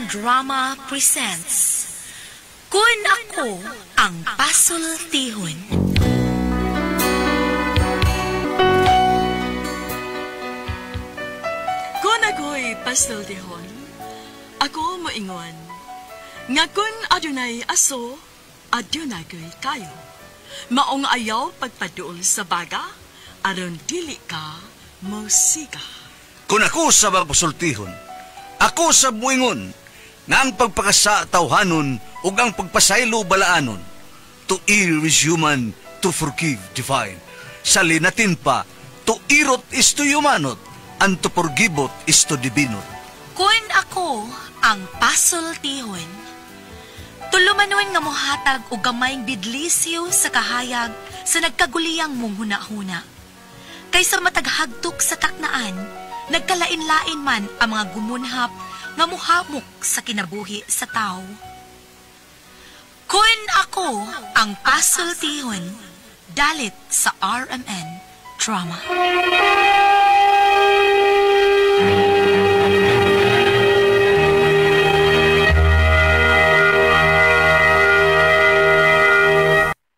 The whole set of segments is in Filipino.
Drama presents Kun Ako Ang Pasultihon. Kun ako'y pasultihon, ako moingon. Nga kun adunay aso, adunay ko'y kayo. Maong ayaw pagpaduol sa baga, aron dili ka musika. Kung ako sa pasultihon, ako sa muingon, nga ang pagpakasa tawhanon ug ang pagpasaylo balaanon. To err is human, to forgive divine. Sa linatin pa, to irot is to humanot, and to forgivot is to divinot. Kun ako ang pasultihon, tulumanon nga mohatag og gamayng bidlisyo sa kahayag sa nagkaguliyang mong huna-huna. Kaysa mataghagtok sa taknaan, nagkalain-lain man ang mga gumunhap nga muhamok sa kinabuhi sa tao. Kun ako ang pasultihon, dalit sa RMN Drama.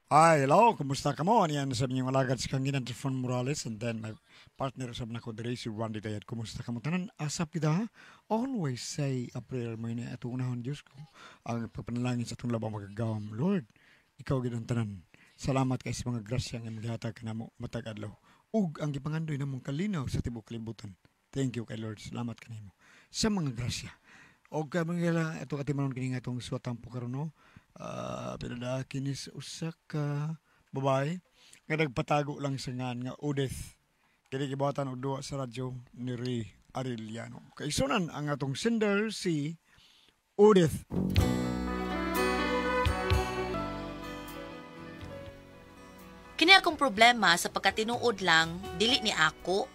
Hi, hello. Kumusta ka mo? Yan sa inyong alagad sa Kanginan Trifon Morales and then my partner sa nako diri si Randy Dayat. Kumusta ka mo tanan? Asap kita ha? Always say a prayer mo ini ato unahon Diyos ko. Ang pagpanalangin sa atong labang magagawam. Lord, ikaw gid ang tanan. Salamat kay sa mga grasya nga maghatag kanamo matag adlaw. Ug ang gipangandoy namong kalinaw sa tibuok kalibutan. Thank you kay Lord. Salamat kanimo sa mga grasya. Og mga ato atimanon kini nga atong suwatang karon no. Pinada kinis usa ka babae nga nagpatago lang sa ngan nga Odeth. Kini gibawatan og duwa sa radyo ni Ray Arellano. Kay sunan ang atong sender si Odeth. Kini akong problema sa pagkatinuod lang, dili ni ako.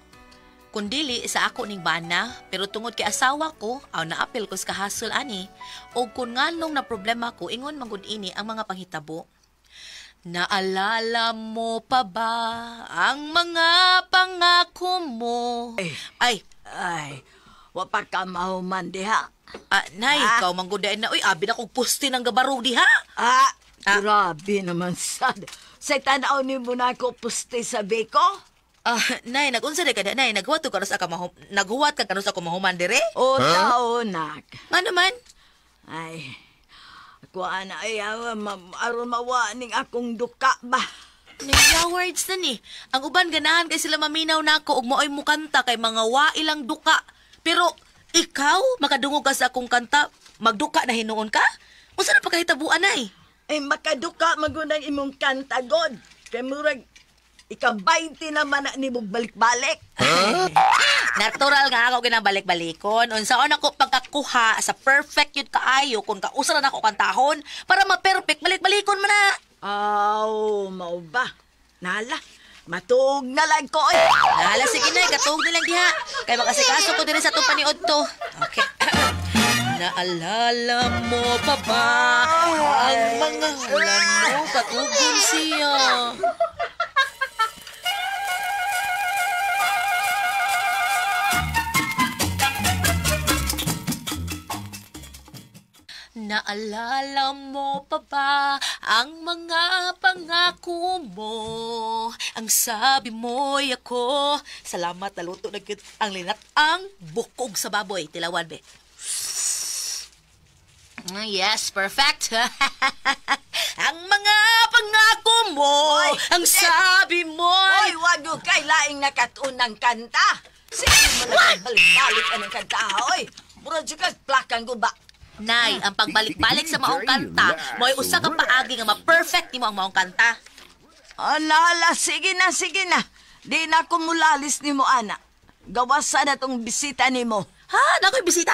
Kung dili sa ako ning bana, pero tungod kay asawa ko, aw naapil ko sa kahasol ani, o kung nganong na problema ko, ingon manggod ini ang mga panghitabo. Naalala mo pa ba ang mga pangako mo? Ay, wapat ka mahuman diha. Nay, ikaw manggod na, uy, abi na kong pusti ng gabarog diha. Grabe naman sad. Sa tanaw ni mo na ako pusti sa beko? Nay, nagunsa di ka na, nay, naghuwat ka sa naghuwat ka kanos ako mahuman dire? O tao, nak. Nga naman? Ay, ako ana ay aron mawa ning akong duka ba? Naya words na ni. Ang uban ganahan kay sila maminaw na ako ug mo'y mukanta kay mga wailang duka. Pero ikaw, makadungog ka sa akong kanta, magduka na hinuon ka? Unsa na pagkahitabuan, nay? Ay, makaduka magunang imong kanta, God. Kay murag ika-20 naman na ni mong balik-balik. Natural nga ako ginabalik-balikon. Unsaon ako pagkakuha sa perfect yun kaayo kung kausa na ako kantahon para ma-perfect balik-balikon mo na. Mau ba? Nala, matuog na lang ko. Nala, sige na, katuog na lang diha. Kaya makasikaso ko din sa itong paniod to. Okay. Naalala mo pa ba ang mga ulan mo katugol siya? Naalala mo pa ba ang mga pangako mo? Ang sabi mo'y ako. Salamat, naluto na ang linat ang bukog sa baboy. Tilawan, be. Yes, perfect. Ang mga pangako mo, oy, ang sabi mo'y... Hoy, wag yung kay laing nakatunang kanta. Sige mo na balik-balik anong kanta, hoy. Mura dyan ka, plakan ko ba? Nay, ang pagbalik-balik sa maong kanta, mo'y usa ka paagi nga ma-perfect ni mo ang maong kanta. Nala, sige na. Di na ko mulalis ni mo, ana. Gawasan na tong bisita ni mo. Ha? Nako'y bisita?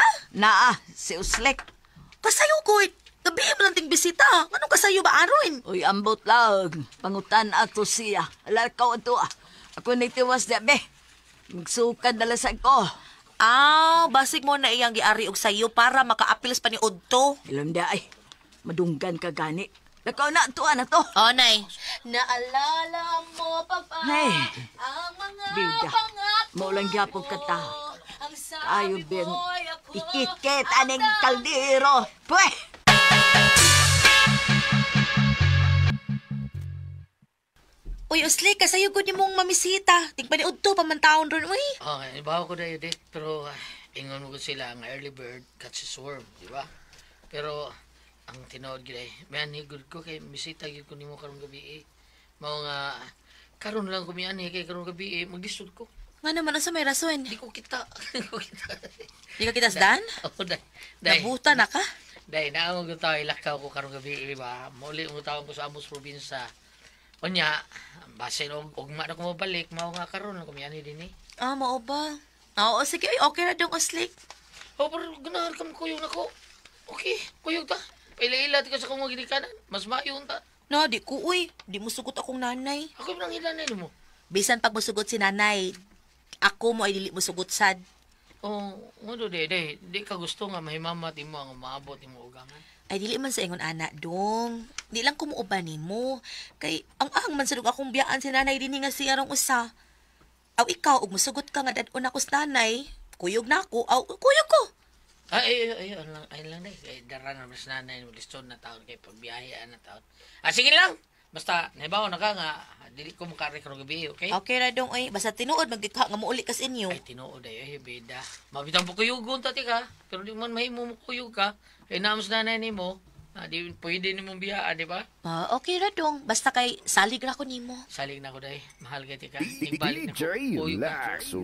Si Uslek. Kasayo ko, gabi mo lang ting bisita. Anong kasayo ba, Aron? Uy, ambot lang. Pangutan ato siya. Alakaw ato Ako nitiwas na, be. Magsukan dalasan ko. Basig mo na iyang giari og sayo para maka-appeals pa ni Udto. Ilam da ay, madunggan ka gani. Lakaw na to, to. Oh, nay. Naalala mo pa ba ang mga Bida. pangako Maulang gyapon ka ta. Ang sabi Ben. mo'y ako. Ikit-kit aning kaldero. Pweh! Uy, Usli, kasayo ko ni mong mamisita. Tingpa ni Udto, pamantaon ron, uy. Ibaw ko na yun, pero ingon mo ko sila ang early bird catches worm, di ba? Pero ang tinood gila may anhigod ko kay misita gid ko nimo karong gabi Mao nga karon lang ko mi ani kay karong gabi maglisod ko. Nga naman, asa may rason? Di ko kita. Di ka kitas, Dan? Oo, day. Nabuta na ka? Day, naamog yung tao, ilakaw ko karong gabi, ba? Muli ang tawag ko sa Amos Provinsa. O niya, basin ugma na ko mabalik, mao nga karon lang kumiyani din Mao ba? Oo, sige, ay, okay na dong Uslik. Pero ganahan kami kuyog na ko. Okay, kuyog ta. Paila-ila ti ka sa kong ginikanan. Mas mayon ta. No, di ko, uy. Di mo sugot akong nanay. Ako yung nangilanay mo. Bisan pag musugot si nanay, ako mo ay dili mo sugot sad. Ano di ka gusto nga mahimamat mo ang maabot mo ugangan. Ay, dili man sa ingon anak dong. Di lang ko muuban mo. Kay, ang man sa akong biyaan si nanay din nga siya rong usa. Aw, ikaw, ug musugot ka nga dadon ako sa nanay. Kuyog na ako. Aw, kuyog ko. Ay lang day. Kay dara na mas nanay mo liston na taon kay pagbiyahe na taon. Sige lang. Basta, nahibaw na ka nga, dili ko makari karong gabi, okay? Okay ra dong, ay. Basta tinuod, magdikha nga muuli kas inyo. Ay, tinuod ay, beda. Mabitang po kuyugon ta ka. Pero di man mahimo mo kuyog ka. Kaya naamos nanay ni mo. Di pwede ni mong biyaan, di ba? Okay ra dong. Basta kay salig ra ko nimo. Saling na ko day. Mahal ka tika. Igbalik na ko.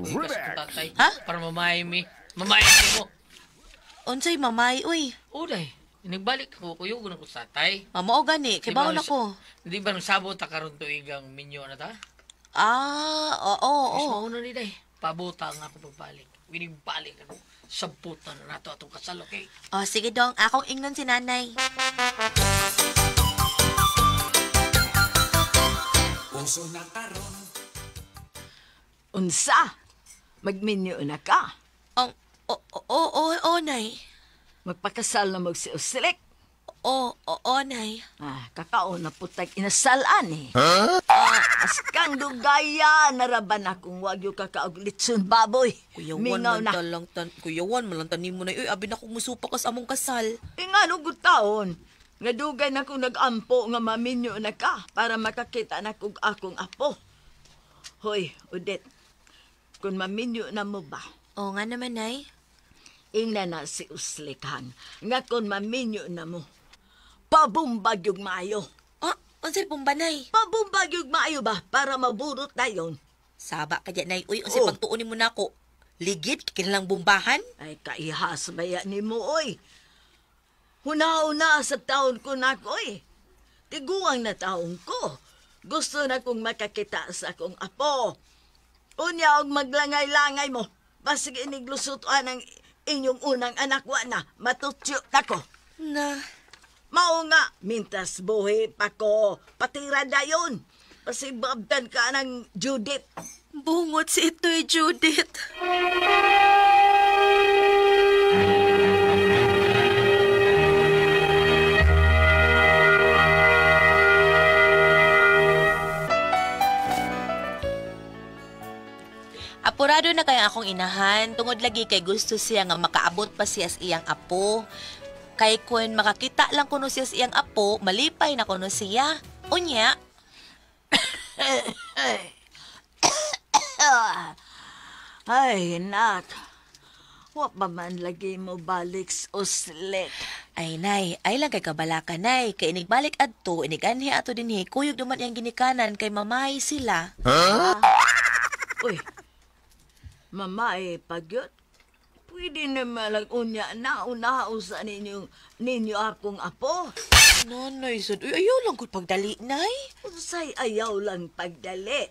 Kuyog ka. Tatay. Ha? Para mamayami. Mamayami mo. Unsay mamay, uy. O day. Nagbalik ako. Kuyog na ko sa tatay. Mao gani, kay baon ako. Di ba nagsabot ta karon tuigang minyo na ta? Oo. Mas mauna ni day. Pabuta nga ako pagbalik. Winigbalik ako. Sabutan na nato atong kasal, okay? Sige dong, akong ingnon si nanay. Puso na karon. Unsa? Magminyo na ka? Nay. Magpakasal na si Uslik. Nay. Kakao na putag inasalan As kang dugaya, naraban akong wagyo kakaoglitsun baboy. Kuyawan man lang tanim mo na. Uy, abi na kong musupa ka sa among kasal. Nga nung taon, nga dugay na kong nag-ampo nga maminyo na ka para makakita na kong akong apo. Hoy, Udet, kung maminyo na mo ba? Oo nga naman, Nay. Ingna na si Uslikan, nga kung maminyo na mo. Pabumbagyog maayo. Unsay pumbanay? Pabumbagyog maayo ba para maburot na yon? Saba ka dyan, Nay. Uy, unsay pagtuunin mo na ako. Ligid, kinilang bumbahan? Ay, kaihas baya ni mo, oy. Huna-una sa taon ko na ko, oy. Tiguang na taon ko. Gusto na kong makakita sa akong apo. Unya og maglangay-langay mo. Basig iniglusutuan ang inyong unang anak na matutyo na ko. Mao nga, mintas buhi pa ko, patira dayon. Pasibabdan ka ng Judith. Bungot si ito'y Judith. Apurado na kaya akong inahan, tungod lagi kay gusto siya nga makaabot pa siya sa iyang apo. Kay kung makakita lang kuno siya sa iyang apo, malipay na kuno siya. Unya. Ay, nak. Wa pa man lagi mo balik sa Uslik. Ay, Nay, ay lang kay kabalaka, Nay. Kay inigbalik adto, iniganhi ato dinhi, kuyog naman yung ginikanan kay mamay sila. Uy, mamay pagyot. Pwede naman lang unya na unahaw sa ninyo akong apo. Nanay, sad. Uy, ayaw lang ko pagdali, Nay. Unsay ayaw lang pagdali.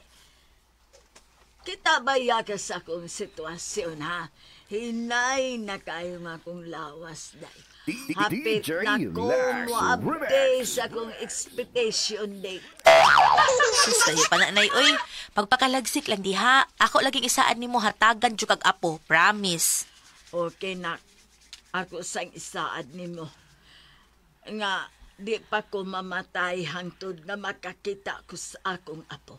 Kita baya ka sa akong sitwasyon, ha? Hinay na kayo nga akong lawas, day. Hapit na kong mo-update sa akong expectation date. Sustayo pa na, Nay. Uy, pagpakalagsik lang diha. Ako laging isaan ni mo hatagan jud kag apo. Promise. Okay, nak. Ako sang isaad nimo. Nga, di pa ko mamatay hangtod na makakita ko sa akong apo.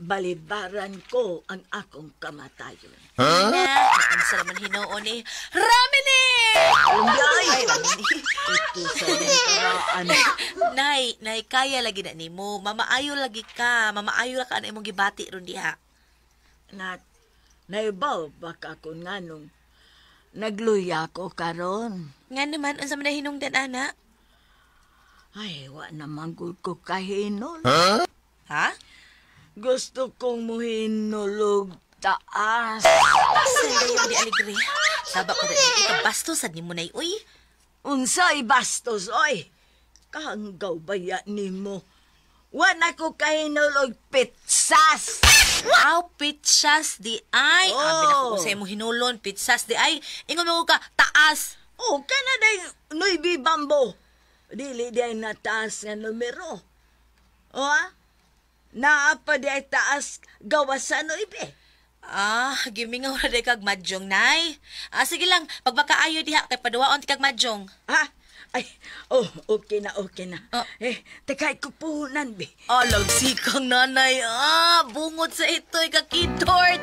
Balibaran ko ang akong kamatayon. Ang salaman hinoon eh. Ram! Dominic! Ay, ito sa karaan. Nay, kaya lagi na nimo. Mamaayo lagi ka. Mamaayo ka na imong gibati ron diha. Naibaw baka kun nganong nagluya ko karon. Nga naman, unsa man na hinungdan, ana? Ay, wa naman gud ko kahinol. Ha? Gusto kong muhinulog taas. Sayo di alegre. Sabak ko na ikabastos sad nimo nay, uy. Unsay bastos, oy. Kahanggaw baya nimo. Wa na ko kahinulog pitsas. Wow, pitsas di ay. Oh. Abi na ko sa imong hinulon, pitsas di ay. Ingon mo ka, taas. Oh, kana day Nuibi Bambo. Dili di ay nataas nga numero. O ha? Naapa di ay taas gawas sa Nuibi. Gimingaw na day kag madjong, nay. Sige lang, pagbakaayo diha kay paduwaon ti kag madjong. Ha? Ay, okay na. Oh. Takay ko puhunan, be. Alag sikang nanay, bungod sa ito'y kakidort.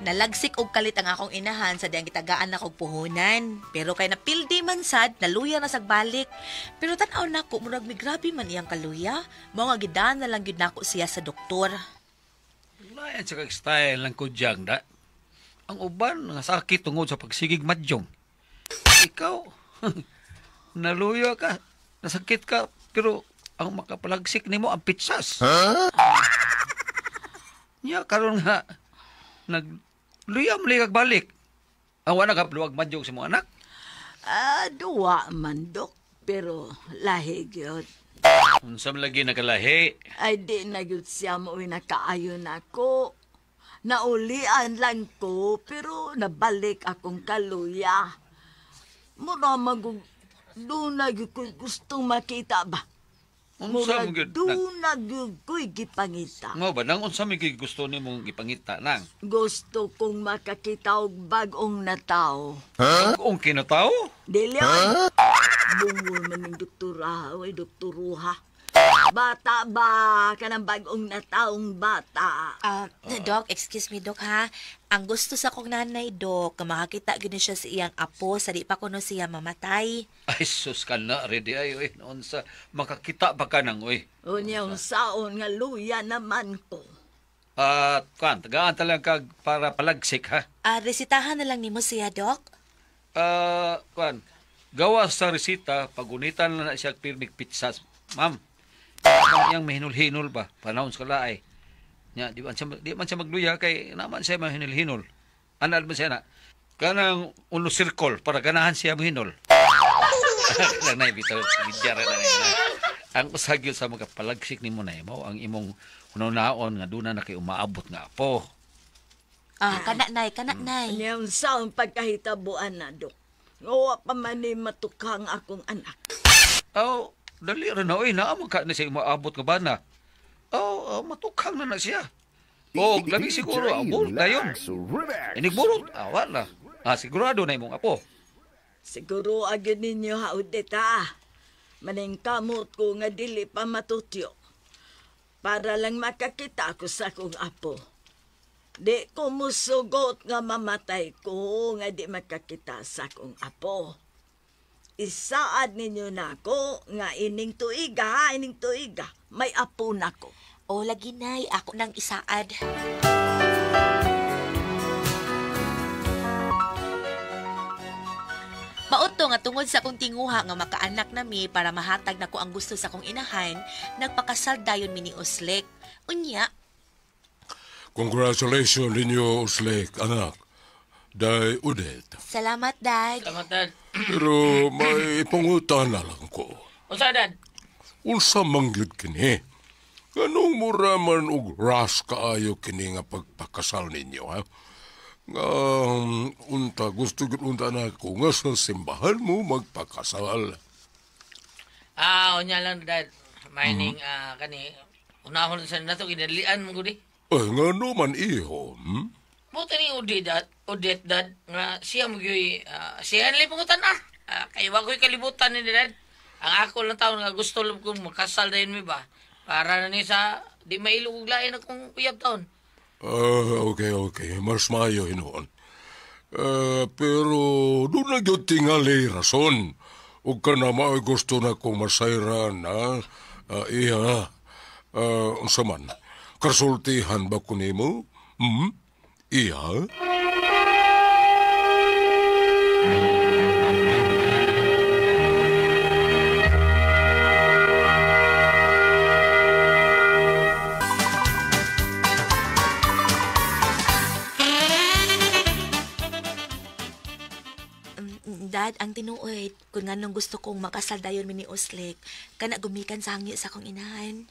Nalagsik og kalit ang akong inahan sa diyang gitagaan na kog puhunan. Pero kay napildi man sad, naluya na sagbalik. Pero tan-aw nako murag mi grabe man iyang kaluya. Mao nga gidaan na lang gyud nako siya sa doktor. Layan sa kag-style ng kudyang da. Ang uban nga sakit tungod sa pagsigig madjong. Ikaw, naluya ka, nasakit ka, pero ang makapalagsik nimo ang pitsas. Nya karon nga nagluya mali kag balik. Ang wala ka luwag madjong sa mga anak. Duwa man, Dok. Pero lahi gyud. Unsam lagi nakalahi. Ay di na gyud siya mo'y nakaayo na ko. Naulian lang ko, pero nabalik akong kaluya. Mura magug doon na gyud ko'y gustong makita ba? Unsa mo gyud? Doon na gyud ko'y gipangita. Nga ba nang unsa mi gusto nimong gipangita nang? Gusto kong makakita og bag-ong na tao. Ang kinataw? Dili ay. Bungol man ng doktora, ay doktoruha. Bata ba? Kanang bag-ong na taong bata. Doc, excuse me, Doc, ha? Ang gusto sa kong nanay, Doc, makakita gini siya sa iyang apo, sa di pa kuno siya mamatay. Ay, sus ka na, ready ay, oy. Noon sa makakita pa ka nang, oy. Unyang saon nga luya naman ko. Tagaan talaga kag para palagsik, ha? Resitahan na lang nimo siya, Doc. Gawa sa resita, pagunitan na siya pirmig pitsas. Ma'am, ang iyang mahinul-hinul ba? Panahon sa kalaay. Di man siya magluya kay naman siya mahinul-hinul. Anal man siya na. Kanang uno circle para ganahan siya mahinul. Kanang naibitaw, gidyara na na. Ang usagyo sa mga palagsik ni mo na mo, ang imong unaon nga doon na kay umaabot nga po. Kanak nay. Unyang saon pagkahitabuan na, Dok. Ngawa pa man ni matukang akong anak. Dali rin na, oy, naamang ka na siya maabot ka ba na? Matukhang na siya. Labi siguro, abol na yun. Inigburot, wala. Sigurado na imong apo. Siguro agad ninyo haudeta. Maning kamot ko nga dili pa matutyo. Para lang makakita ko sa kong apo. Di ko musugot nga mamatay ko nga di makakita sa kong apo. Isaad ninyo na ako nga ining tuiga, may apo na ko. Lagi nay, ako nang isaad. Mauto nga tungod sa akong tinguha nga makaanak nami para mahatag nako ang gusto sa akong inahan, nagpakasal dayon mi ni Uslek. Unya. Congratulations ninyo, Uslek, anak. Day Odette. Salamat, Dad. Salamat, Dad. Pero may pangutan na lang ko. Unsa, Dad? Unsa mangyud kini? Ganong muraman og ras kaayo kini nga pagpakasal ninyo, ha? Nga, unta, gusto gud unta na ko nga sa simbahan mo magpakasal. Unya lang, Dad. Mining, unahon sa nato, ginalian mo gudi. Ay, nga naman iho, Buta ni Odette, Dad, nga siya magyuy, siya nalay pangutan kaya wako'y kalibutan ni Dad. Ang ako lang taon nga gusto lang kong makasal dahil mi ba, para na ni sa di mailugog lain akong uyab taon. Okay. Mas maayo hinuon. Pero doon na yun tingali rason. O ka na maay gusto na kong masayran, ha? Iya. Unsa man? Kasultihan ba ko nimo? Iya? Dad, ang tinuod, kung nga nung gusto kong makasal dayon mi ni Oslek, kana gumikan sa hangi sa akong inahan.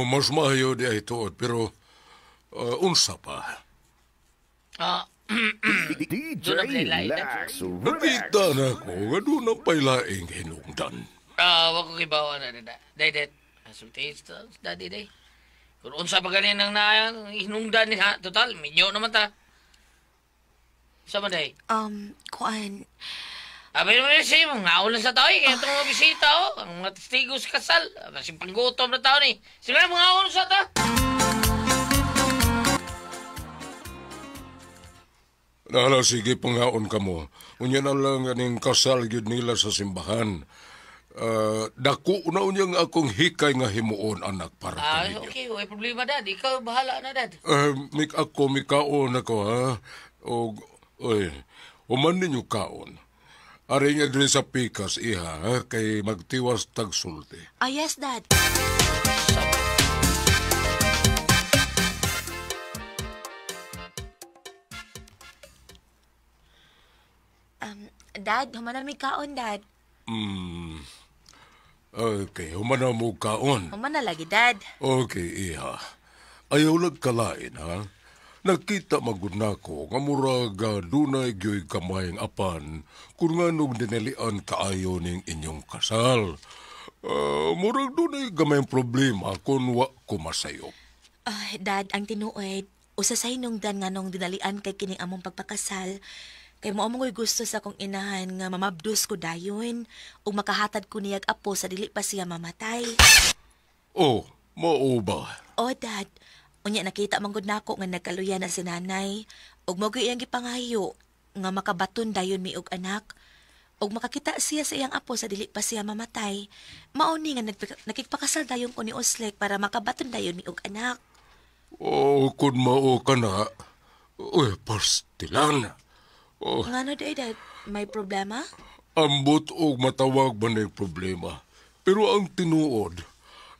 Mas maayo di ay tuod, pero unsa pa? Doon na pala Nakita na ko, nga doon ang pailaing hinungdan. Wag ko kibawa na dada. Day. Sulti daddy day. Kung unsa pa ganin ang hinungdan ni ha, total, minyo naman ta. Sama day. Kuan. Abay naman siya, mga ulan sa tao kaya itong mga bisita, ang mga testigo sa kasal. Kasi panggutom na tao ni. Sige na, mga ulan sa tao. Nala, sige, pangaon ka mo. Unya na lang ganing kasal yun nila sa simbahan. Dako na unyang akong hikay nga himuon, anak, para kaninyo. Okay, may problema, Dad. Ikaw, bahala na, Dad. Mikaon ako, ha? Uman ninyo kaon. Ari nga din sa pikas, iha, ha? Kay magtiwas tagsulti. Yes, Dad. Dad, humanan may kaon, Dad. Okay, humana mo kaon. Humanan lagi, Dad. Okay, iha. Ayaw nagkalain, ha? Nakita magud nako nga murag dunay gyoy kamayng apan kung nga nung dinalian kaayo ning inyong kasal. Murag dunay gamayng problema kung wa ko masayop. Dad, ang tinuod, usasay nung dan nga nung dinalian kay kining among pagpakasal, kay mo amongoy gusto sa akong inahan nga mamabdos ko dayon ug makahatad ko niyag apo sa dili pa siya mamatay. Oh, mao ba? Dad. Unya nakita manggod nako nga nagkaluya na si nanay ug mao iyang gipangayo nga makabaton dayon mi og anak ug makakita siya sa iyang apo sa dili pa siya mamatay. Mao ni nga nakikpakasal dayon ko ni Oslek para makabaton dayon mi og anak. Kun mao ka na, pastilan. Ngano Dad, may problema? Ambot og matawag ba na problema. Pero ang tinuod,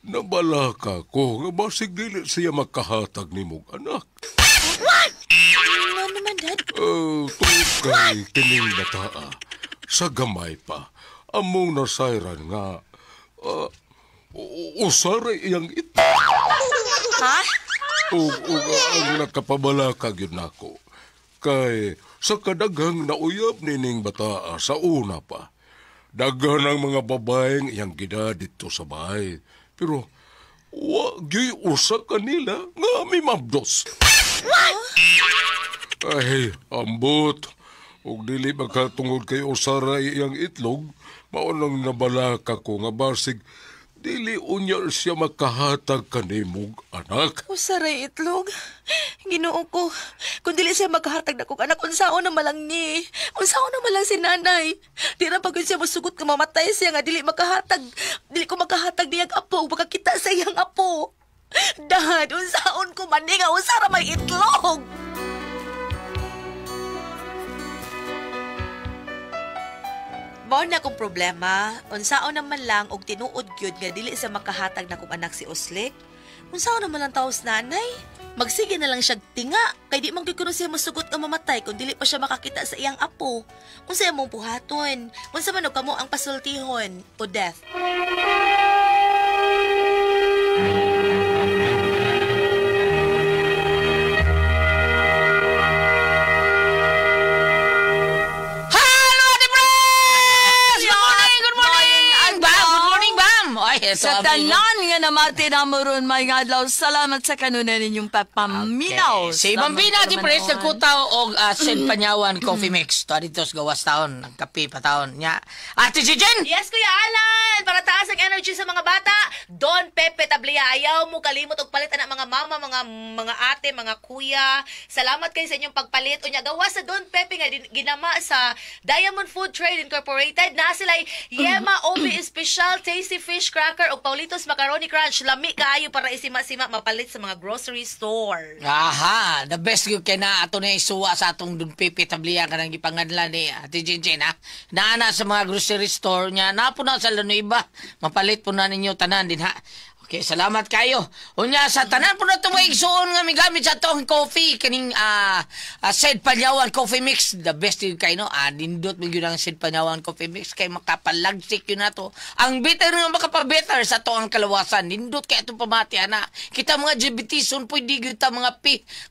nabala ka ko nga basig dili siya makahatag ni mong anak. What? Ano naman, Dad? Tungkol kay kining bataa, sa gamay pa, among nasayran nga, usaray iyang ito. Ha? Ang nakapabala ka yun ako. Kay sa kadaghang nauyab nining bataa sa una pa, daghan ang mga babaeng iyang gida dito sa bahay. Pero, wag usa kanila nga may mabdos. Ay, ambot. Ug dili makatungod kay usaray iyang itlog, maunang nabalaka ko nga basig, dili unya siya makahatag kanimog anak. Usaray itlog? Ginoo ko. Kung dili siya makahatag na kong anak, unsaon na malang ni. Unsaon na malang si nanay. Di na pagod siya masugot ka mamatay siya nga dili makahatag. Dili ko makahatag niyang apo, makakita sa iyang apo. Dad, unsaon ko man nga usara may itlog. Mao na akong problema. Unsaon naman lang og tinuod gyud nga dili sa makahatag na kong anak si Oslek. Unsaon naman lang taos nanay? Magsige na lang siya tinga, kay di man gyud kuno siya masugot nga mamatay kung dili pa siya makakita sa iyang apo. Unsa imong buhaton? Unsa man og kamo ang pasultihon o death? Sa tanan nga namati na mo ron, may adlaw, salamat sa kanunan ninyong papaminaw. Si Bambina, Ate Pres, nagkutaw og Sen Panyawan Coffee Mix. To dito sa gawas taon, ang kape pa taon niya. Ate Jijen! Yes, Kuya Alan! Para taas ang energy sa mga bata, Don Pepe Tablia, ayaw mo kalimot og palitan ang mga mama, mga ate, mga kuya. Salamat kayo sa inyong pagpalit. Unya, gawa sa Don Pepe nga ginama sa Diamond Food Trade Incorporated na sila Yema Obi Special Tasty Fish Cracker o Paulitos Macaroni Crunch. Lami kaayo para isima-sima mapalit sa mga grocery store. Aha, the best yung kaya na ato na isuwa sa atong Don Pepe Tablia ka nang ipangadla ni Ate Jinjen, ha? Naana sa mga grocery store niya, napo na sa Lanuiba. Mapalit po na ninyo tanan din, ha? Okay, salamat kayo. Unya, sa tanan po na ito may igsuon nga may gamit sa itong coffee. Kaning Sen Panyawan Coffee Mix. The best yun kayo, no? Nindot mo yun ang Sen Panyawan Coffee Mix. Kaya makapalagsik yun na to. Ang bitter nga makapabetter sa to ang kalawasan. Nindot kayo itong pamati, ana. Kita mga diabeteson, pwede kita mga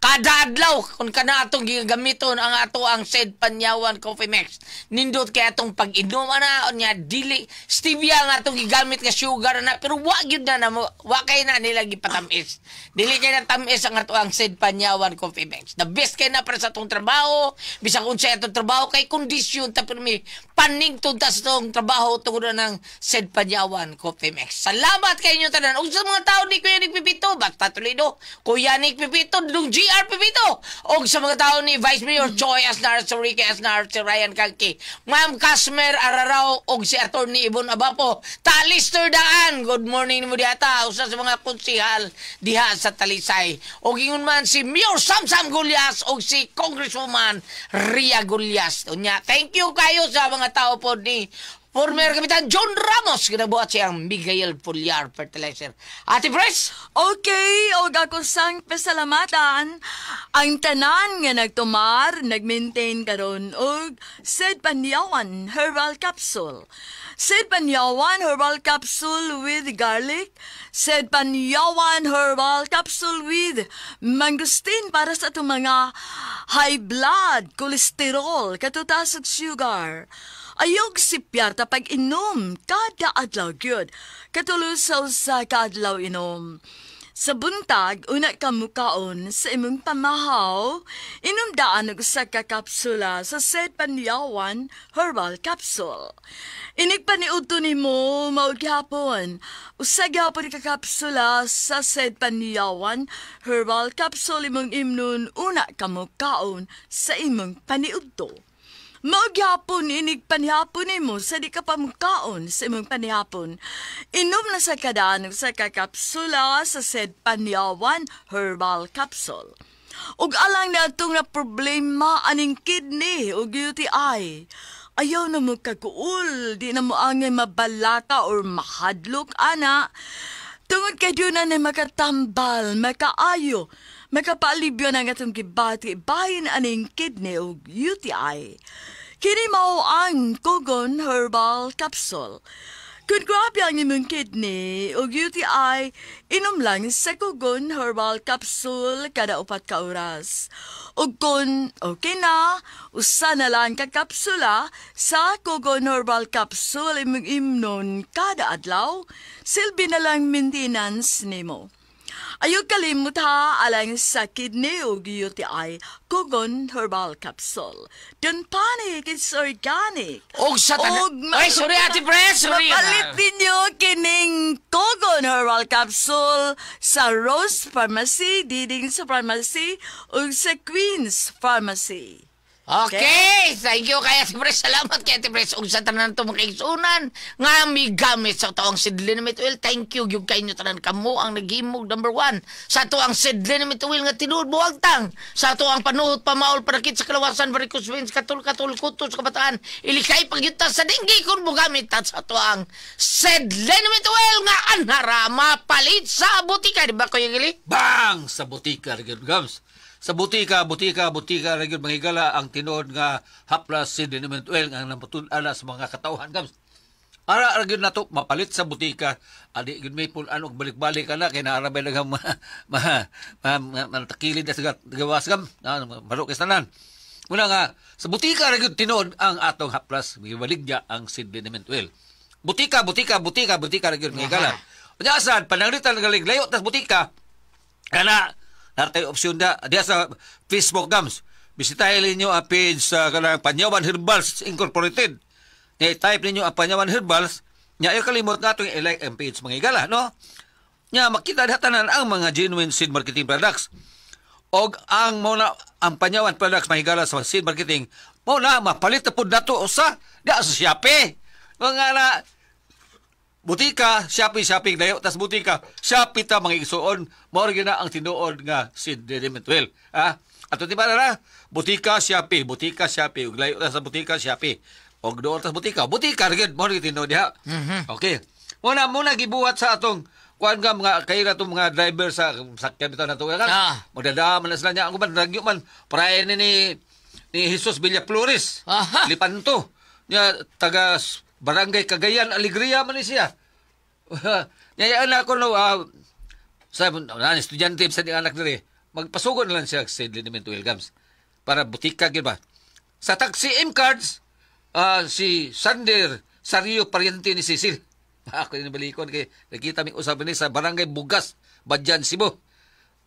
kada adlaw. Kung ka na itong gigamiton ang ato ang Sen Panyawan Coffee Mix. Nindot kayo itong pag-inom, ana. Unya, dili. Stevia nga itong gigamit nga sugar, ana. Pero wag yun na mo. Wa kay na nila gipatamis. Dili kay na tamis ang ato ang Sen Panyawan Coffee Mix. The best kay na para sa atong trabaho. Bisag unsa atong trabaho kay kondisyon ta pero may paning tunta sa atong trabaho tungod ng Sen Panyawan Coffee Mix. Salamat kay inyo tanan. Ug sa mga tao ni Kuya Nick Pipito, basta tulido. Kuya Nick Pipito, dong GR Pipito. Ug sa mga tao ni Vice Mayor Choi Asnar, si Ricky Asnar, si Ryan Kalki, Ma'am Casmer Ararao ug si Attorney Ibon Abapo. Talister Daan. Good morning mo diata. Usa sa mga konsihal diha sa Talisay. O gingon man si Mayor Samsam Gulyas o si Congresswoman Ria Gulyas. Unya, thank you kayo sa mga tao po ni former Kapitan John Ramos. Kinabuhat siyang Miguel Pulyar Fertilizer. Ate Pres? Okay, o ako sang pasalamatan ang tanan nga nagtumar, nagmaintain karon og Sen Panyawan Herbal Capsule. Sen Panyawan Herbal Capsule with garlic. Sen Panyawan Herbal Capsule with mangosteen para sa itong mga high blood, cholesterol, katutas ug sugar. Ayog si Piarta pag-inom kada adlaw gyud. Katulos sa kadlaw inom. Sa buntag, una ka mukaon sa imong pamahaw, inumdaan og sa kakapsula sa Sen Panyawan Herbal Capsule. Inigpaniudto nimo mao gyapon. Usa gyapon kakapsula sa Sen Panyawan Herbal Capsule imong imnon una ka mukaon sa imong paniudto. Magyapon inig panihapon nimo sa di ka pamkaon sa imong panihapon. Inom na sa kadaan sa kakapsula sa Sen Panyawan Herbal Capsule. Ug alang na itong na problema aning kidney o UTI. Ayaw na mo kaguol, di na mo angay mabalaka or mahadlok, ana. Tungod kay doon na makatambal, makaayo, makapalibyo ng atong gibati, bahin aning kidney o UTI. Kini mao ang Kogon Herbal Capsule. Kung grabe ang imong kidney o UTI, inom lang sa Kogon Herbal Capsule kada 4 ka oras. O kung okay na, usa na lang ka kapsula sa Kogon Herbal Capsule imong imnon kada adlaw, silbi na lang maintenance nimo. Ayaw kalimut ha, alang sa kidney o UTI, Kogon Herbal Capsule. Don't panic, it's organic. Og sa ay, sorry Ate Pres, sorry. Mapalit ninyo kining Kogon Herbal Capsule sa Rose Pharmacy, diding sa pharmacy, o sa Queen's Pharmacy. Okay, thank you kay Ate Pres. Salamat kay Ate Pres. Ug sa tanan to makaigsunan nga mi gamit sa to ang Sidlinamit Oil. Thank you gyud kay inyo tanan kamo ang naghimog number 1 sa to ang Sidlinamit Oil nga tinuod buwagtang sa to ang panuhot pamaol parakit sa kalawasan varicose veins katul kutos kabataan ilikay pagyuta sa dinggi kun mo gamit sa to ang Sidlinamit Oil nga anhara mapalit sa butika, di ba Kuya Gili? Bang sa butika gyud gams. Sa butika ra gyud manghigala ang tinuod nga haplas Sidlinamit Oil nga naputun-ala sa mga katawhan gams. Ara ra gyud nato mapalit sa butika. Adi gyud may pulan og balik-balik kana kay naarabay lang takilid sa gawas gam. Marok tanan. Una nga sa butika ra gyud tinuod ang atong haplas gibaligya ang Sidlinamit Oil. Butika ra gyud manghigala. Panyasad, pananglitan galing layo tas butika. Kana, naratay opsyon da. Diya sa Facebook, Gams. Bisitahin ninyo ang page sa Panyawan Herbals Incorporated. I-type ninyo ang Panyawan Herbals. Nya, ayaw kalimot nga itong i-like ang page mga igala, no? Nya, makita datanan ang mga genuine seed marketing products. O ang muna, ang Panyawan products mga igala sa seed marketing, muna, mapalit na po dato sa Shopee. Mga na, butika, shopping, layo, tas butika, Shopee ta mga igsuon, maorigin na ang tinuod nga seed element well. Ato di ba na? Butika, Shopee, ug layo ta sa butika, Shopee. Og doon tas butika rin, maorigin tinuod diha. Okay. Muna gibuhat sa atong kuan nga mga kaya itong mga driver sa sakyan bitaw na ito. Magdadaman na sila niya. Ang kuman, ragyo man, parayan ni Jesus Villa Flores. Lipanto. Niya, taga Barangay Cagayan, Alegria man ni siya. Nyayaan ako no, estudyante sa di anak nila, magpasugon na lang siya sa Element Oil Gams. Para butika, ba? Sa taxi M-cards, si Sander Sario Pariente ni Cecil. Ako yung nabalikon kay nakita may usap ni sa Barangay Bugas, Badyan, Cebu.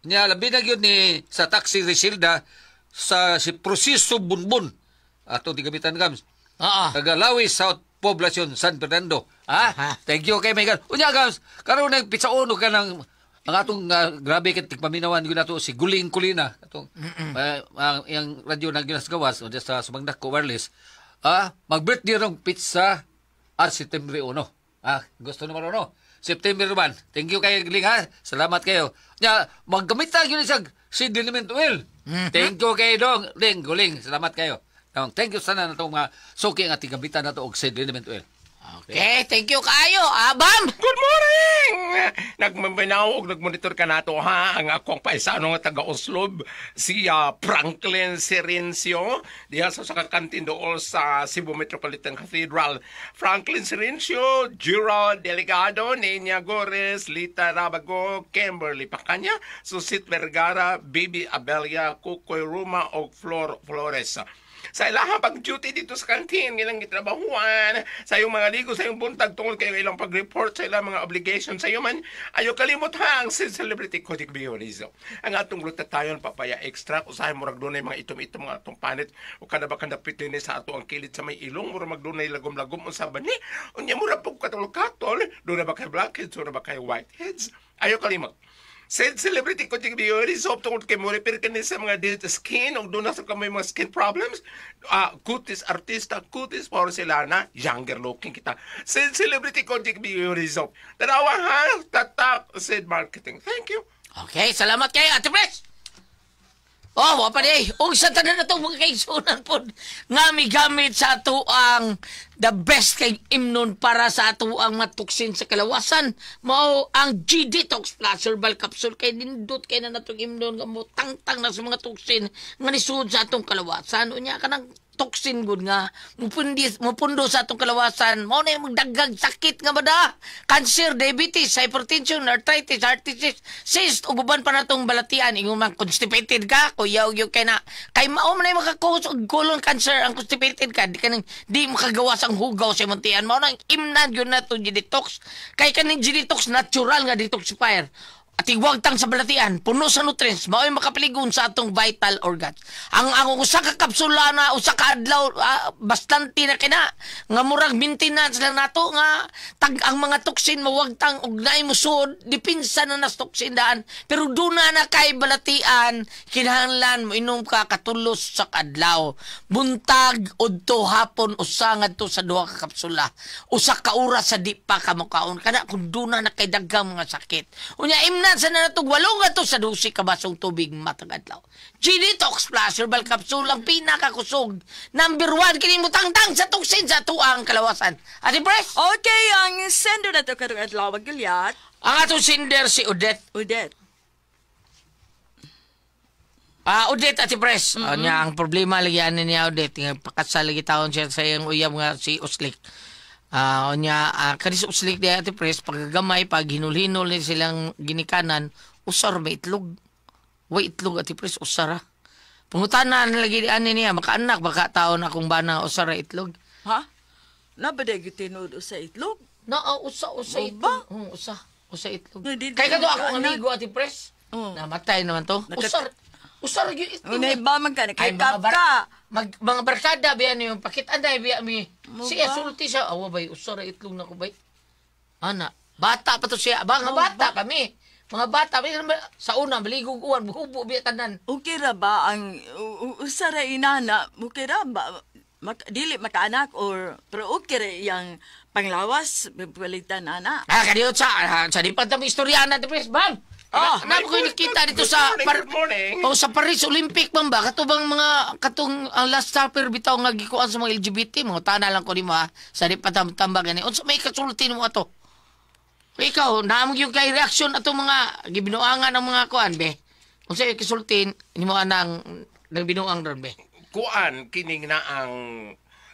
Nya labi na yun ni sa taxi Risilda sa si Proceso Bunbun. Ato di gamitan Gams. Tagalawi South Poblacion San Fernando. Thank you kay Megan. Unya Gams, karon nang pitsaono ka ng ang atong grabe ket tigpaminawan gyud nato si Guling Kulina atong yang radyo na ginasgawas o sa Sumagdak ko wireless. Mag-birthday rong pizza September 1. Gusto naman no? September 1. Thank you kay Guling ha. Salamat kayo. Nya maggamit ta gyud sa seed element oil. Thank you kay Dong Guling. Salamat kayo. Thank you sana na itong mga suki ang ating gambitan na ito og seed element oil. Okay, thank you kayo, Abam! Good morning! Nagmamanaw og nagmonitor ka nato ha, ang akong paisano nga taga-Oslob, si Franklin Sirencio, diha sa kakantin doon sa Cebu Metropolitan Cathedral. Franklin Sirencio, Gerald Delegado, Nenya Gores, Lita Rabago, Kimberly Pacanya, Susit Vergara, Bibi Abelia, Kukoy Ruma o Flores. Sa ilahang pag-duty dito sa kantin, ilang gitrabahuan, sa iyong mga ligo, sa iyong buntag, tungkol kayo ilang pag-report sa ilang mga obligations sa iyo man, ayaw kalimot ha ang Celebrity Codic Biorism. Ang atong glutatayon, papaya extract, usahay mo ragdunay mga itom-itom mga atong panit, o kada ba kandapitin sa ato ang kilid sa may ilong, mura magdunay lagom-lagom sa bani, unya mura po katol-katol, doon na ba kayo blackheads, doon na ba kayo whiteheads, ayaw kalimot. Said Celebrity Codic Biorism tungkol kay mo repair ka sa mga dead skin o doon na sa kamay mga skin problems. Kutis artista, kutis porcelana, younger looking kita. Said Celebrity Codic Biorism. Tanawa ha, tatak, said marketing. Thank you. Okay, salamat kayo, Ate Pres. Wapa di. Sa tanan na itong mga kaigsunan po nga may gamit sa ato ang the best kay imnon para sa ato ang matuksin sa kalawasan. Mao ang G-Detox Plus Herbal Capsule kay nindot kay na natong imnon nga mo tangtang na sa mga tuksin nga nisud sa atong kalawasan. Unya ka ng toksin gud nga mupundo sa atong kalawasan mao na magdaggag sakit nga bada, cancer, diabetes, hypertension, arthritis, heart disease, cyst ug uban pa natong balatian. Ingon man constipated ka, kuyaw kay na kay mao man makakos og colon cancer ang constipated ka, di makagawas ang hugaw sa muntian. Mao nang imnan gyud nato G-Detox kay kaning G-Detox natural nga detoxifier. At igwagtang sa balatian, puno sa nutrients, mao'y makapaligon sa atong vital organs. Ang usa ka kapsula na, usa ka adlaw, bastante na kina, nga murag maintenance lang nato, nga ang mga toksin mawagtang, og naay musod, dipinsa na nas toksin daan, pero doon na kay balatian, kinahanglan mo inom ka katulos sa kadlaw. Buntag, udto, hapon, usangad to sa duha ka kapsula. Usa ka oras sa di pa ka makaon, kana kung doon na kay daghang mga sakit. Unya, sa nanatog walong ato sa 12 ka basong tubig matag adlaw. G-Detox Plus Herbal Capsule ang pinakakusog. Number 1 kini mo tangtang sa tuksin sa tuang kalawasan. Ate Pres? Okay, ang sender na to karong adlaw Gilyat. Ang atong sender si Odette. Odette, Ate Pres. Ang problema lagi ani niya Odette, pakasal lagi taon siya sa iyang uyab nga si Oslik. Kanis uslik di Ate Pres, paggamay, pag hinul-hinul ni silang ginikanan, usar may itlog. Way itlog Ate Pres, usara. Pangutanan lagi di ani niya, makaanak, baka taon akong bana usara itlog. ha? Nabaday gyud tinuod sa itlog? Usa Ba? itlog. Usa. Usa itlog. No, di- Kay kato di- ako anak. amigo Ate Pres. Oh. Namatay naman to. Usar yung itlog. Unay ba man ka, Ay, nakikap ka. mga barkada biya niyo pakit anday biya mi. Siya sulti siya. Awa bay usar ang itlog na ko bay. Ana, bata pa to siya. Mga bata kami. Mga bata sa una maligog uwan, hubo biya tanan. Okay ra ba ang usara inana? Okay ra ba? Dili makaanak or pero okay ra yang panglawas palitan ana. Kadiyot sa di pa tamo istorya na Ate Pres, bang. Na ko nakita dito sa sa Paris Olympic bang ba katubang mga katong ang last supper bitaw nga gikuan sa mga LGBT mo tana lang ko nimo sa di pa tambag ani unsa may kasulti mo ato. Ikaw naamog yung kay reaction ato mga gibinuangan ng mga kuan be. Unsa yung kasulti nimo anang nagbinuang ron be. Kuan kining na ang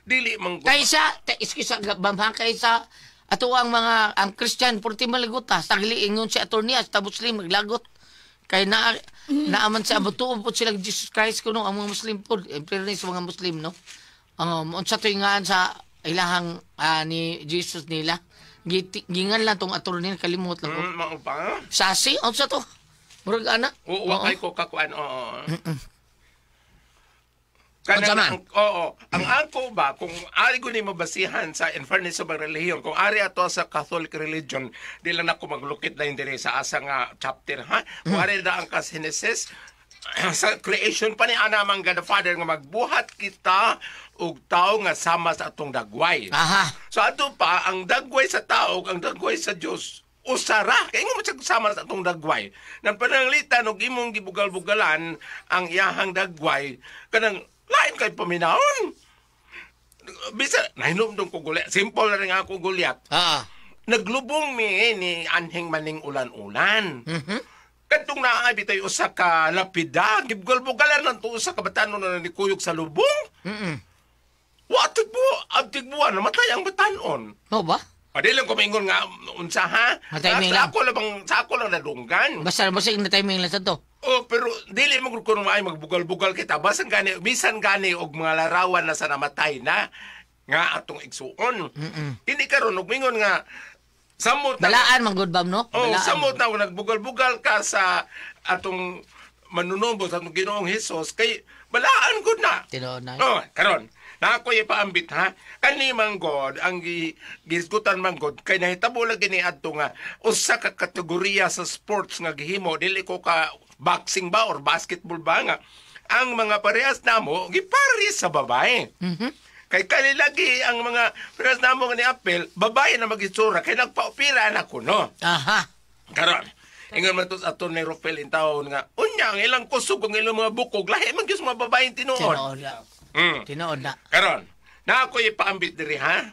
dili man Kaysa iskisa bamhang kaysa ato ang mga ang Christian purti malaguta sagli ingon si attorney sa Muslim maglagot kay naaman sa abutuon po sila Jesus Christ kuno ang mga Muslim po in fairness sa mga Muslim no unsa tuingan sa ilahang ni Jesus nila gingan lang tong attorney kalimot lang ko mao pa sasi unsa to murag ana wa kay ko kakuan Kanang ang angko ba kung ari ko ni mabasihan sa in fairness sa mga relihiyon kung ari ato sa Catholic religion di lang ako maglukit na hindi sa asa nga chapter ha kung ari na ang Genesis sa creation pa ni ana man God the Father nga magbuhat kita og tao nga sama sa atong dagway. So ato pa ang dagway sa tao ang dagway sa Dios usara kay mo sama sa atong dagway nang pananglitan og imong gibugal-bugalan ang iyahang dagway kanang lain kay paminahon. Bisa, nahinom dong ko gulyat. Simple na rin ako gulyat. Naglubong ni anhing maning ulan-ulan. Kadtong naay bitay usa ka lapida, gibgal-bugalan lang to usa ka batanon na nikuyog sa lubong. Wa tigbuan, namatay ang batanon. No ba? Pwede lang kumingon nga unsa ha? Sa ako lang nadunggan. Basta na timing lang sa to. Pero dili mo kung maay magbugal-bugal kita. Bisan gani og mga larawan na sa namatay na nga atong igsuon. Kini karon og mingon nga samot balaan man good bam no? Samot na nagbugal-bugal ka sa atong manunumbo sa atong Ginoong Hesus kay balaan gud na. Tinuod na. Karon na ako ipaambit ha. Kani man God, ang gisgutan man God, kay nahitabo lagi ni adto nga, usa ka kategorya sa sports nga gihimo, dili ko ka boxing ba or basketball ba nga, ang mga parehas namo, gipares sa babae. Kay kalilagi ang mga parehas namo nga ni Apel, babae na mag-itsura, kay nagpaupira na ko, no? Karon, ingon man to sa ato ni Ropel in taon nga, unya, ang ilang kusog, ang ilang mga bukog, lahi man gyud mga babaeng tinuod. Tinood na. Karon, na ako ipaambit diri ha?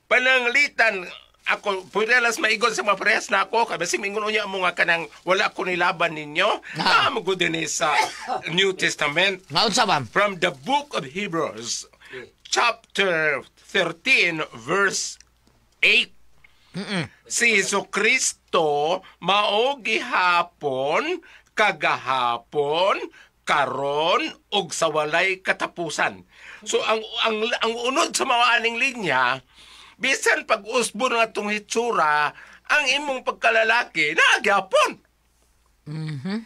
Pananglitan ako, pwede alas maigon sa mga parehas na ako, kasi mingon unya mo nga kanang wala ko nilaban ninyo, mo din sa New Testament. Unsa ba? From the book of Hebrews, chapter 13, verse 8. Si Jesucristo mao gihapon, kagahapon, karon og sa walay katapusan. So ang unod sa mga aning linya, bisan pag-usbo ng atong hitsura, ang imong pagkalalaki nagyapon.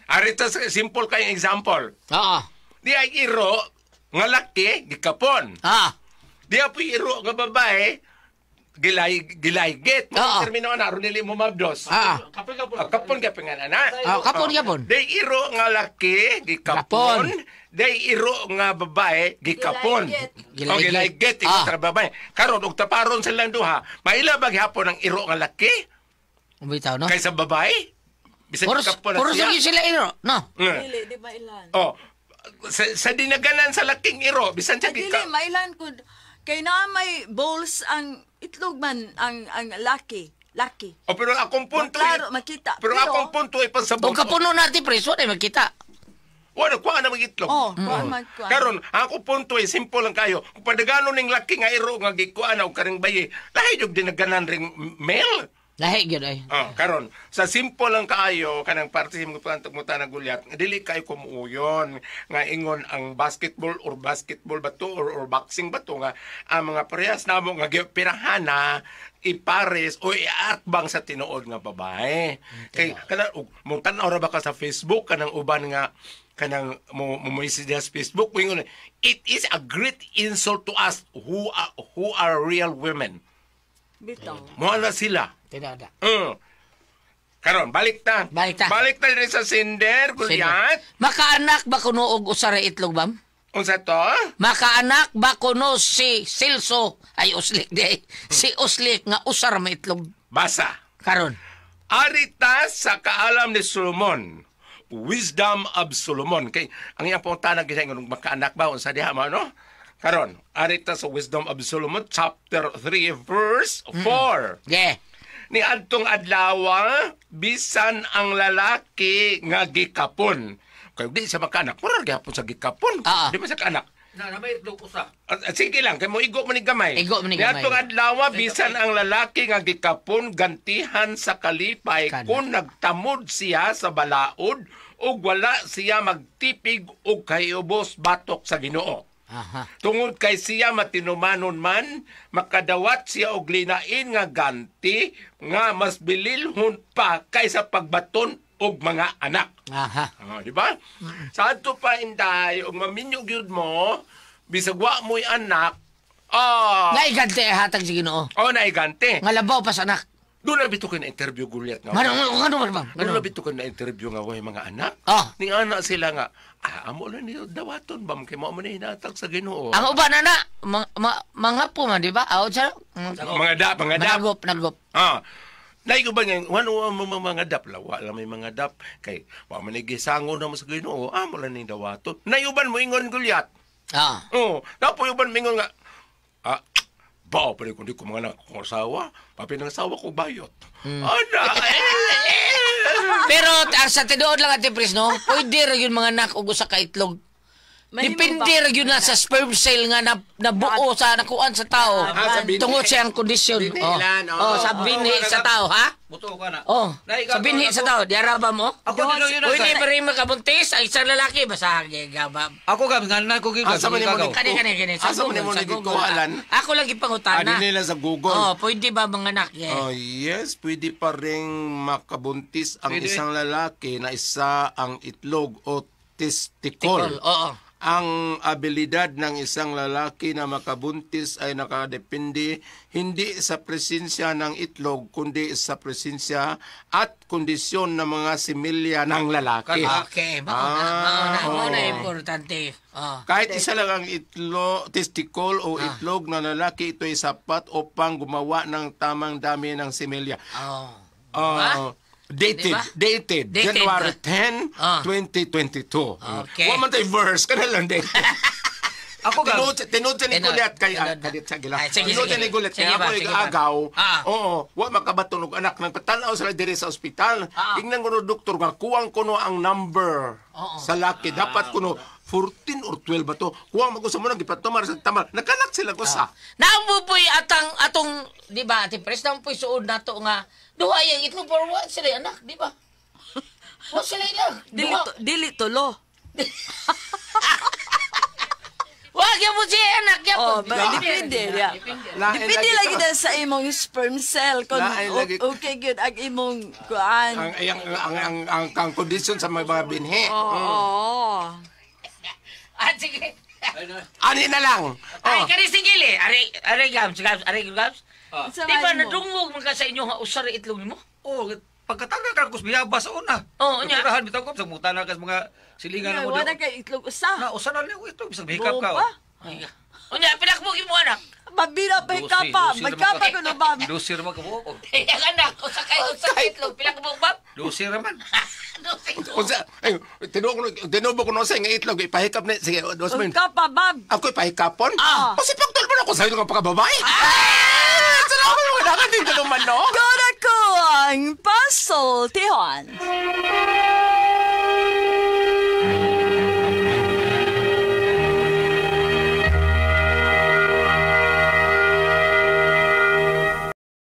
Arito simple kayong example. Di ay iro nga laki gikapon. Di ay iro nga babae gilaygit. Termino na, runili mo mabdos. Kapon ka pingan, ana? Kapon. Day iro nga laki, gikapon. Day iro nga babae, gikapon. Gilaygit. Ikaw babae. Karon, og taparon silang duha, mailabag hapon ang iro nga laki? Umitaw, no? Kaysa babae? Bisan gikapon na siya? Puro sila iro, no? Dili, di mailan. Sa dinaganan sa laking iro, bisan siya Dili, mailan ko. Kay na may balls ang itlog man ang laki. Pero akong punto klaro makita. Pero akong punto ay pansabot. Kung kapuno natin preso na makita. Wala kuha na mag-itlog. Karon, akong punto ay simple lang kayo. Kung padagano ning laki nga iro nga gikuan og karing bayi, lahi jud dinaganan ring male. Lahi gyud ay. Karon, sa simple lang kaayo kanang parte mo pantagmutan na gulyat, dili kay kumuyon nga ingon ang basketball ba to or boxing ba to nga ang mga parehas namo nga pirahana ipares o iakbang sa tinuod nga babae. Kay kana mo tan-aw ra ba ka sa Facebook kanang uban nga kanang mo message sa Facebook wingon, it is a great insult to us who are real women. Bitaw. Mo na sila. Tinada. Karon balik ta. Balik ta. Balik ta rin sa Cinder, Gulyat. Makaanak ba kuno og usa ra itlog, bam? Unsa to? Makaanak ba kuno si Silso ay uslik day. Si uslik nga usar may itlog. Basa. Karon. Arita sa kaalam ni Solomon. Wisdom of Solomon. Kay ang iyang puntahan gisay ng makaanak ba unsa diha mo no? Karon, arita sa Wisdom of Solomon chapter 3 verse 4. Yeah. Ni adtong adlaw bisan ang lalaki nga gikapon. Kay di siya makaanak, mura gyapon sa gikapon. Di man sa kaanak. Na may itlog usa. Sige lang, kay mo igo man ni gamay. Igo man ni gamay. Niadtong adlaw bisan ang lalaki nga gikapon gantihan sa kalipay kung nagtamod siya sa balaod ug wala siya magtipig og kayubos batok sa Ginoo. Aha. Tungod kay siya matinumanon man, makadawat siya og linain nga ganti nga mas bililhon pa kaysa pagbaton og mga anak. Aha. Di ba? Sa ato pa inday, og maminyo gyud mo, bisag wa mo'y anak, Naigante hatag si Ginoo. Naigante. Nga labaw pa sa anak. Doon na bito ko na interview Gulyat nga. Ano ba? Doon na bito ko na interview nga way mga anak. Ning anak sila nga, amo lang niyo dawaton bam kay mo man hinatag sa Ginoo. Ang uban na mga po man, di ba? Siya. Mga dap. Nagop. Naig ba nga, mga dap, lawa lang may mga dap. Kay, pamanigisango na mo sa Ginoo, amo lang ni dawaton. Nayuban mo ingon Gulyat. Napuyuban mo ingon nga, bao pa rin kung di ko mga anak kong asawa, papinangasawa ko bayot. Pero sa tinuod lang ati Pris, no? Pwede rin yung mga anak o sa kaitlog. Depende rin yun na sa sperm cell nga nabuo sa nakuan sa tao. Tungod siyang kondisyon. Sa binhi sa tao, ha? Buto ka na. Sa binhi sa tao. Diaraba mo? Ako din yun. Pwede pa rin makabuntis ang isang lalaki. Basta gabab. Ako gab, nganan ko gigab. Asa mo ni mo Kani. Asa mo ni mo nagkuhalan? Ako lang ipangutana. Adi nila sa Google. Pwede ba mga anak? Yes, pwede pa rin makabuntis ang isang lalaki na isa ang itlog o testicle. Ang abilidad ng isang lalaki na makabuntis ay nakadepende hindi sa presensya ng itlog kundi sa presensya at kondisyon ng mga similya ng lalaki. Okay, mauna importante. Kahit isa lang ang testicle o itlog na lalaki, ito ay sapat upang gumawa ng tamang dami ng similya. Dated. January 10, 2022. Okay. Wa man tay verse kana lang dated. Ako ga tinod ni Gulyat kay sa gila. Tinod ni Gulyat kay ako agaw. Wa makabaton og anak nang patanaw sila diri sa ospital. Ingnan kuno doktor nga kuwang kuno ang number sa laki dapat kuno 14 or 12 ba to? Kuwang mag-usa mo nang gipatumar sa tamal. Nakanak sila ko sa. Naambupoy atong di ba ati Pres naambupoy suod nato nga duha yang itlog for what sila anak, di ba? Wa sila lang. Dili tulo. Wag mo si anak yapon. Depende ya. Depende lagi dahil sa imong sperm cell kung okay good ang imong kuan. Ang kondisyon sa mga binhi. Sige. Ani na lang. Ay, kani sigili. Ari gams. Di ba nadungog man ka sa inyo nga usar itlog mo? Pagkatanga ka kus biyabas una. Nya. Turahan bitaw ko sa mutana kas mga silingan mo. Wala kay itlog usa. Na usa na lang ito bisag hikap ka. Unya pinakmo mo anak. Mabira pa hikapa. Magkapa ko no bab. Dosir man ka mo. Ang anak usa kay itlog pinakmo bab. Dosir man. Unsa tinubo ko no sa nga itlog ipahikap na sige dos min. Kapa bab. Ako ipahikapon? Kasi pagtol mo na ko sa iyo nga pagkababae. Salamat mo na ka din naman no. Gora ko ang puzzle tihon.